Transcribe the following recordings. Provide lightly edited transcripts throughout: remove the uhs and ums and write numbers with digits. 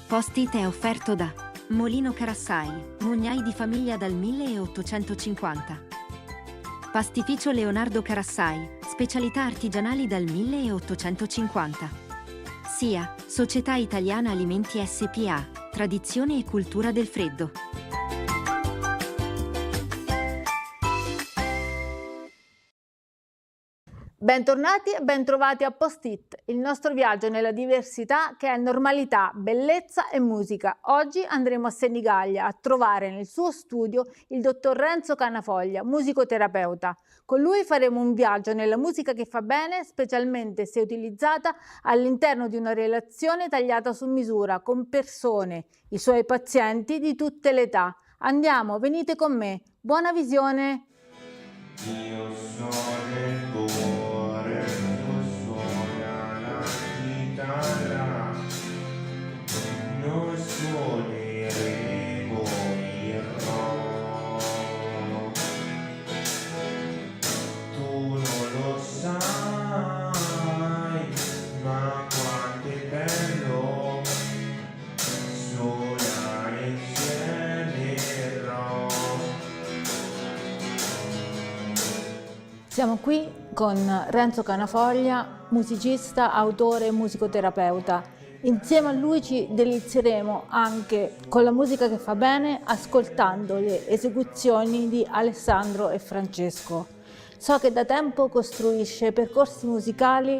Post-it è offerto da Molino Carassai, mugnai di famiglia dal 1850. Pastificio Leonardo Carassai, specialità artigianali dal 1850. SIA, Società Italiana Alimenti SpA, tradizione e cultura del freddo. Bentornati e bentrovati a Post-it, il nostro viaggio nella diversità che è normalità, bellezza e musica. Oggi andremo a Senigallia a trovare nel suo studio il dottor Renzo Canafoglia, musicoterapeuta. Con lui faremo un viaggio nella musica che fa bene, specialmente se utilizzata all'interno di una relazione tagliata su misura con persone, i suoi pazienti di tutte le età. Andiamo, venite con me. Buona visione! Io sono il cuore, tu suona la chitarra, noi suoneremo il rock. Tu non lo sai, ma quanto è bello suonare insieme il rock. Siamo qui con Renzo Canafoglia, musicista, autore e musicoterapeuta. Insieme a lui ci delizieremo anche con la musica che fa bene, ascoltando le esecuzioni di Alessandro e Francesco. So che da tempo costruisce percorsi musicali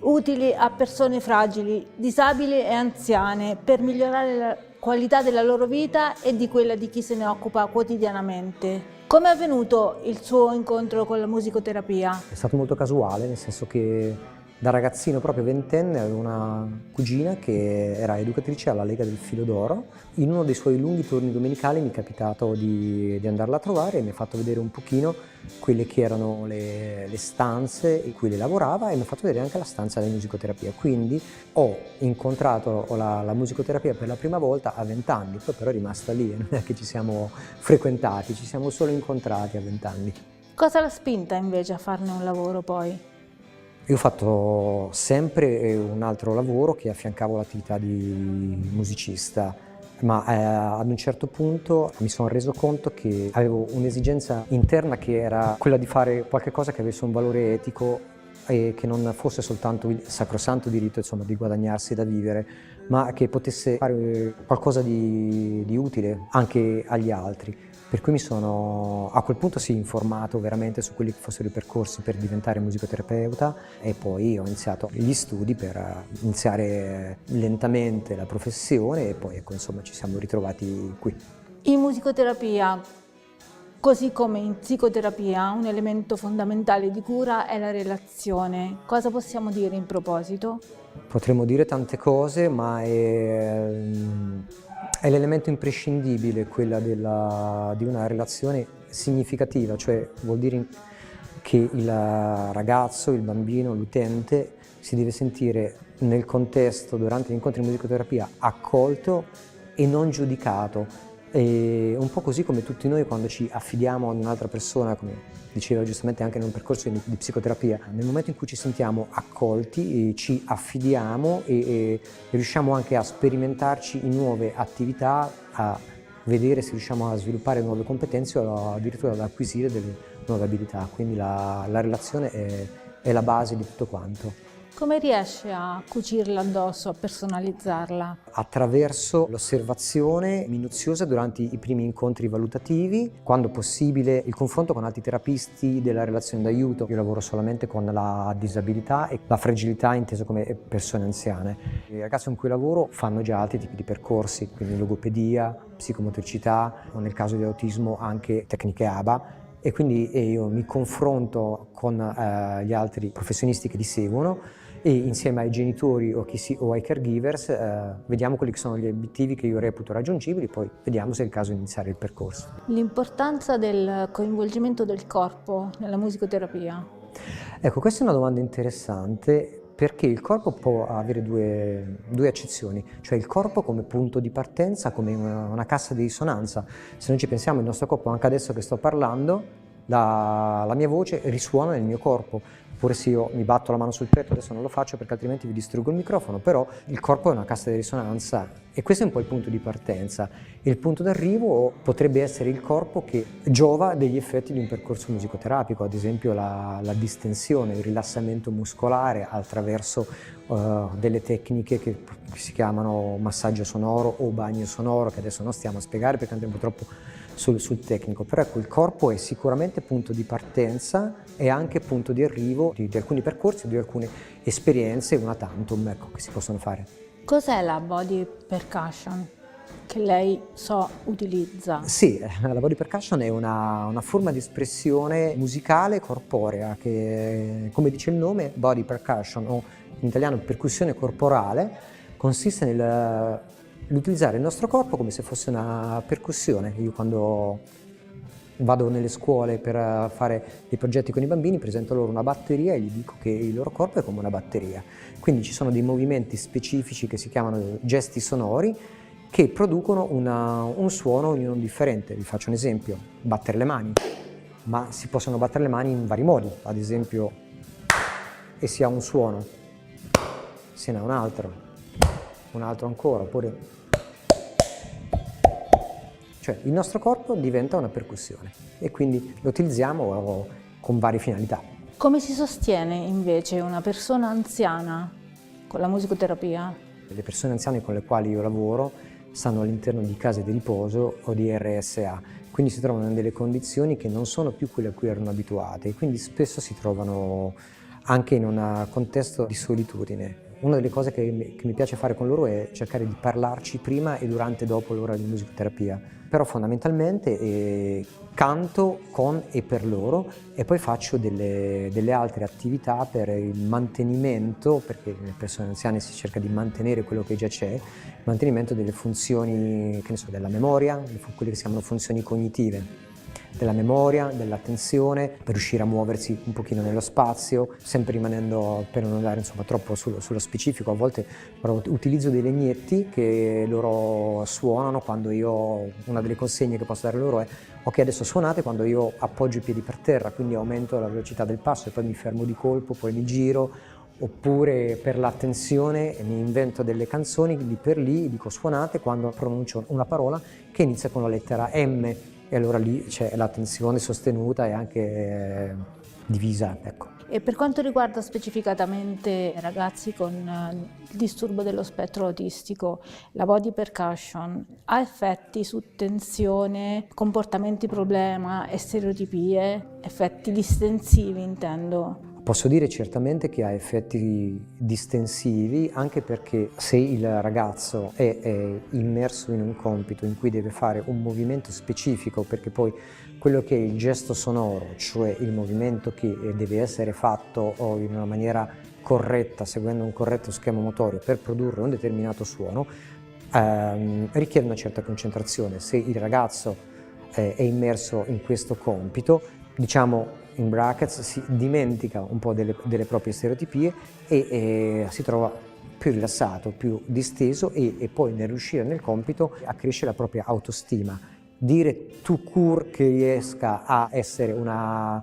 utili a persone fragili, disabili e anziane per migliorare la qualità della loro vita e di quella di chi se ne occupa quotidianamente. Come è avvenuto il suo incontro con la musicoterapia? È stato molto casuale, nel senso che da ragazzino, proprio ventenne, avevo una cugina che era educatrice alla Lega del Filo d'Oro. In uno dei suoi lunghi turni domenicali mi è capitato di andarla a trovare e mi ha fatto vedere un pochino quelle che erano le stanze in cui lei lavorava e mi ha fatto vedere anche la stanza di musicoterapia. Quindi ho incontrato la musicoterapia per la prima volta a 20 anni, poi però è rimasta lì, non è che ci siamo frequentati, ci siamo solo incontrati a 20 anni. Cosa l'ha spinta invece a farne un lavoro poi? Io ho fatto sempre un altro lavoro che affiancavo l'attività di musicista, ma ad un certo punto mi sono reso conto che avevo un'esigenza interna che era quella di fare qualche cosa che avesse un valore etico e che non fosse soltanto il sacrosanto diritto, insomma, di guadagnarsi da vivere, ma che potesse fare qualcosa di utile anche agli altri. Per cui mi sono a quel punto informato veramente su quelli che fossero i percorsi per diventare musicoterapeuta e poi ho iniziato gli studi per iniziare lentamente la professione e poi ecco, insomma, ci siamo ritrovati qui. In musicoterapia, così come in psicoterapia, un elemento fondamentale di cura è la relazione. Cosa possiamo dire in proposito? Potremmo dire tante cose, ma è l'elemento imprescindibile quella di una relazione significativa, cioè vuol dire che il ragazzo, il bambino, l'utente si deve sentire nel contesto, durante gli incontri di musicoterapia, accolto e non giudicato. E un po' così come tutti noi quando ci affidiamo ad un'altra persona, come diceva giustamente anche in un percorso di psicoterapia, nel momento in cui ci sentiamo accolti, ci affidiamo e riusciamo anche a sperimentarci in nuove attività, a vedere se riusciamo a sviluppare nuove competenze o addirittura ad acquisire delle nuove abilità. Quindi la relazione è la base di tutto quanto. Come riesce a cucirla addosso, a personalizzarla? Attraverso l'osservazione minuziosa durante i primi incontri valutativi, quando possibile il confronto con altri terapisti della relazione d'aiuto. Io lavoro solamente con la disabilità e la fragilità inteso come persone anziane. I ragazzi con cui lavoro fanno già altri tipi di percorsi, quindi logopedia, psicomotricità o nel caso di autismo anche tecniche ABA. E quindi io mi confronto con gli altri professionisti che li seguono e insieme ai genitori o ai caregivers vediamo quelli che sono gli obiettivi che io reputo raggiungibili, poi vediamo se è il caso di iniziare il percorso. L'importanza del coinvolgimento del corpo nella musicoterapia. Ecco, questa è una domanda interessante perché il corpo può avere due accezioni, cioè il corpo come punto di partenza, come una cassa di risonanza. Se noi ci pensiamo, il nostro corpo, anche adesso che sto parlando, la mia voce risuona nel mio corpo. Oppure se io mi batto la mano sul petto, adesso non lo faccio perché altrimenti vi distruggo il microfono, però il corpo è una cassa di risonanza e questo è un po' il punto di partenza. Il punto d'arrivo potrebbe essere il corpo che giova degli effetti di un percorso musicoterapico, ad esempio la distensione, il rilassamento muscolare attraverso delle tecniche che si chiamano massaggio sonoro o bagno sonoro, che adesso non stiamo a spiegare perché andremo troppo sul tecnico, però ecco, il corpo è sicuramente punto di partenza e anche punto di arrivo di alcuni percorsi, di alcune esperienze, una tantum, ecco, che si possono fare. Cos'è la body percussion che lei utilizza? Sì, la body percussion è una forma di espressione musicale corporea che, come dice il nome, body percussion o in italiano percussione corporale, consiste nell'utilizzare il nostro corpo come se fosse una percussione. Io quando vado nelle scuole per fare dei progetti con i bambini presento loro una batteria e gli dico che il loro corpo è come una batteria. Quindi ci sono dei movimenti specifici che si chiamano gesti sonori che producono un suono ognuno differente. Vi faccio un esempio: battere le mani, ma si possono battere le mani in vari modi, ad esempio, e si ha un suono, se ne ha un altro ancora, oppure... Cioè il nostro corpo diventa una percussione e quindi lo utilizziamo con varie finalità. Come si sostiene invece una persona anziana con la musicoterapia? Le persone anziane con le quali io lavoro stanno all'interno di case di riposo o di RSA, quindi si trovano in delle condizioni che non sono più quelle a cui erano abituate e quindi spesso si trovano anche in un contesto di solitudine. Una delle cose che mi piace fare con loro è cercare di parlarci prima e durante e dopo l'ora di musicoterapia, però fondamentalmente canto con e per loro e poi faccio delle altre attività per il mantenimento, perché nelle persone anziane si cerca di mantenere quello che già c'è, il mantenimento delle funzioni, che ne so, della memoria, quelle che si chiamano funzioni cognitive, della memoria, dell'attenzione, per riuscire a muoversi un pochino nello spazio, sempre rimanendo, per non andare insomma troppo sullo specifico. A volte utilizzo dei legnetti che loro suonano quando io, una delle consegne che posso dare loro è: ok, adesso suonate quando io appoggio i piedi per terra, quindi aumento la velocità del passo e poi mi fermo di colpo, poi mi giro. Oppure per l'attenzione mi invento delle canzoni, lì per lì dico suonate quando pronuncio una parola che inizia con la lettera M. E allora lì c'è l'attenzione sostenuta e anche divisa, ecco. E per quanto riguarda specificatamente ragazzi con il disturbo dello spettro autistico, la body percussion ha effetti su tensione, comportamenti problema e stereotipie, effetti distensivi intendo? Posso dire certamente che ha effetti distensivi, anche perché se il ragazzo è immerso in un compito in cui deve fare un movimento specifico, perché poi quello che è il gesto sonoro, cioè il movimento che deve essere fatto in una maniera corretta, seguendo un corretto schema motorio per produrre un determinato suono, richiede una certa concentrazione. Se il ragazzo è immerso in questo compito, diciamo in brackets, si dimentica un po' delle proprie stereotipie e si trova più rilassato, più disteso e poi nel riuscire nel compito accresce la propria autostima. Dire tout court che riesca a essere una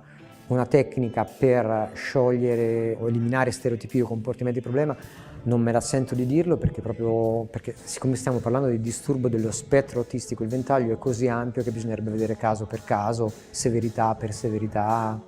tecnica per sciogliere o eliminare stereotipie o comportamenti di problema non me la sento di dirlo, perché siccome stiamo parlando di disturbo dello spettro autistico, il ventaglio è così ampio che bisognerebbe vedere caso per caso, severità per severità.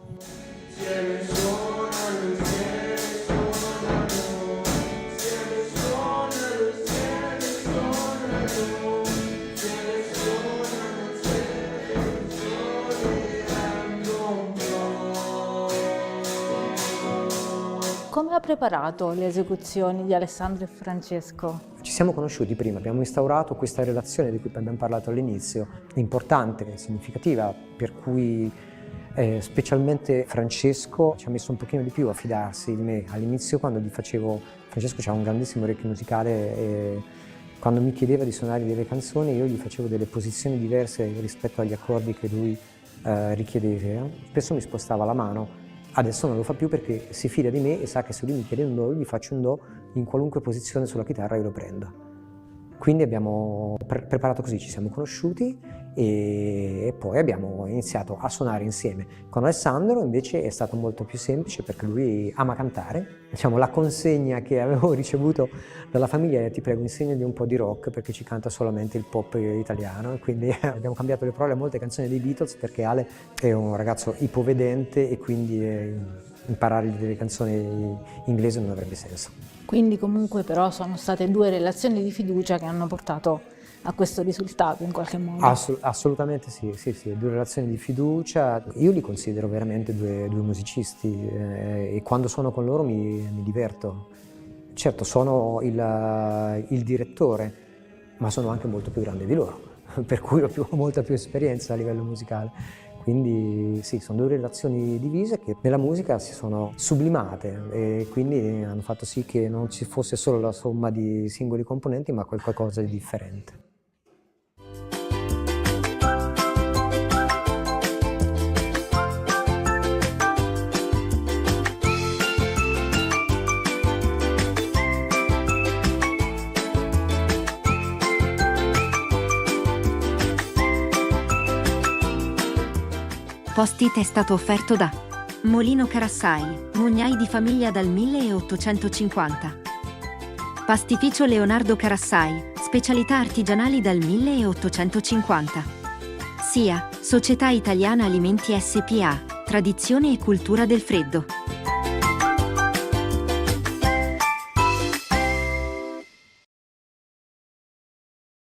Come ha preparato le esecuzioni di Alessandro e Francesco? Ci siamo conosciuti prima, abbiamo instaurato questa relazione di cui abbiamo parlato all'inizio, importante, significativa, per cui specialmente Francesco ci ha messo un pochino di più a fidarsi di me. All'inizio, quando gli facevo, Francesco ha un grandissimo orecchio musicale e quando mi chiedeva di suonare delle canzoni io gli facevo delle posizioni diverse rispetto agli accordi che lui richiedeva. Spesso mi spostava la mano. Adesso non lo fa più perché si fida di me e sa che se lui mi chiede un do, gli faccio un do in qualunque posizione sulla chitarra io lo prendo. Quindi abbiamo preparato così, ci siamo conosciuti e poi abbiamo iniziato a suonare insieme. Con Alessandro invece è stato molto più semplice perché lui ama cantare. Diciamo, la consegna che avevo ricevuto dalla famiglia è: ti prego, insegnagli un po' di rock, perché ci canta solamente il pop italiano, e quindi abbiamo cambiato le parole a molte canzoni dei Beatles, perché Ale è un ragazzo ipovedente e quindi imparare delle canzoni inglesi non avrebbe senso. Quindi comunque però sono state 2 relazioni di fiducia che hanno portato a questo risultato in qualche modo. Assolutamente sì, 2 relazioni di fiducia. Io li considero veramente due musicisti, e quando suono con loro mi diverto. Certo, sono il direttore, ma sono anche molto più grande di loro, per cui ho molta più esperienza a livello musicale. Quindi sì, sono 2 relazioni divise che nella musica si sono sublimate e quindi hanno fatto sì che non ci fosse solo la somma di singoli componenti, ma qualcosa di differente. Post-it è stato offerto da Molino Carassai, mugnai di famiglia dal 1850. Pastificio Leonardo Carassai, specialità artigianali dal 1850. SIA, Società Italiana Alimenti SpA, tradizione e cultura del freddo.